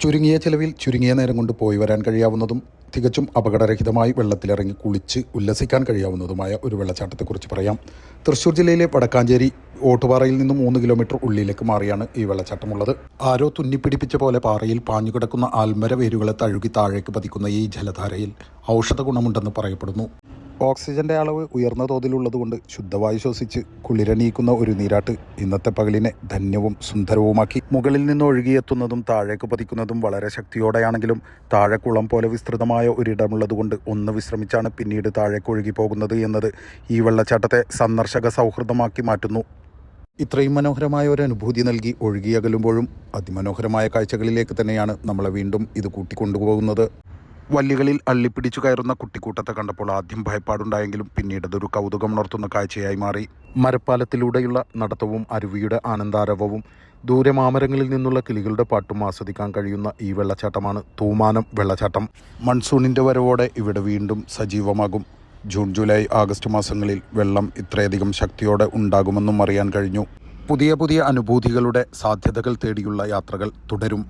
ചുരുങ്ങിയ ചെലവിൽ ചുരുങ്ങിയ നേരം കൊണ്ട് പോയി വരാൻ കഴിയാവുന്നതും തികച്ചും അപകടരഹിതമായി വെള്ളത്തിലിറങ്ങി കുളിച്ച് ഉല്ലസിക്കാൻ കഴിയാവുന്നതുമായ ഒരു വെള്ളച്ചാട്ടത്തെക്കുറിച്ച് പറയാം. തൃശ്ശൂർ ജില്ലയിലെ വടക്കാഞ്ചേരി ഓട്ടുപാറയിൽ നിന്നും 3 കിലോമീറ്റർ ഉള്ളിലേക്ക് മാറിയാണ് ഈ വെള്ളച്ചാട്ടമുള്ളത്. ആരോ തുന്നിപ്പിടിപ്പിച്ച പോലെ പാറയിൽ പാഞ്ഞുകിടക്കുന്ന ആൽമര വേരുകളെ തഴുകി താഴേക്ക് പതിക്കുന്ന ഈ ജലധാരയിൽ ഔഷധ ഗുണമുണ്ടെന്ന് പറയപ്പെടുന്നു. ഓക്സിജന്റെ അളവ് ഉയർന്ന തോതിലുള്ളതുകൊണ്ട് ശുദ്ധവായു ശ്വസിച്ച് കുളിരണിയിക്കുന്ന ഒരു നീരാട്ട് ഇന്നത്തെ പകലിനെ ധന്യവും സുന്ദരവുമാക്കി. മുകളിൽ നിന്ന് ഒഴുകിയെത്തുന്നതും താഴേക്ക് പതിക്കുന്നതും വളരെ ശക്തിയോടെയാണെങ്കിലും താഴെ കുളം പോലെ വിസ്തൃതമായ ഒരിടമുള്ളതുകൊണ്ട് ഒന്ന് വിശ്രമിച്ചാണ് പിന്നീട് താഴേക്ക് ഒഴുകി പോകുന്നത് എന്നത് ഈ വെള്ളച്ചാട്ടത്തെ സന്ദർശക സൗഹൃദമാക്കി മാറ്റുന്നു. ഇത്രയും മനോഹരമായ ഒരു അനുഭൂതി നൽകി ഒഴുകിയകലുമ്പോഴും അതിമനോഹരമായ കാഴ്ചകളിലേക്ക് തന്നെയാണ് നമ്മളെ വീണ്ടും ഇത് കൂട്ടിക്കൊണ്ടുപോകുന്നത്. വല്ലികളിൽ അള്ളിപ്പിടിച്ചു കയറുന്ന കുട്ടിക്കൂട്ടത്തെ കണ്ടപ്പോൾ ആദ്യം ഭയപ്പാടുണ്ടായെങ്കിലും പിന്നീട് അതൊരു കൗതുകമുണർത്തുന്ന കാഴ്ചയായി മാറി. മരപ്പാലത്തിലൂടെയുള്ള നടത്തവും അരുവിയുടെ ആനന്ദാരവവും ദൂരെ മാമരങ്ങളിൽ നിന്നുള്ള കിളികളുടെ പാട്ടും ആസ്വദിക്കാൻ കഴിയുന്ന ഈ വെള്ളച്ചാട്ടമാണ് തൂമാനം വെള്ളച്ചാട്ടം. മൺസൂണിൻ്റെ വരവോടെ ഇവിടെ വീണ്ടും സജീവമാകും. ജൂൺ, ജൂലൈ, ആഗസ്റ്റ് മാസങ്ങളിൽ വെള്ളം ഇത്രയധികം ശക്തിയോടെ ഉണ്ടാകുമെന്നും അറിയാൻ കഴിഞ്ഞു. പുതിയ അനുഭൂതികളുടെ സാധ്യതകൾ തേടിയുള്ള യാത്രകൾ തുടരും.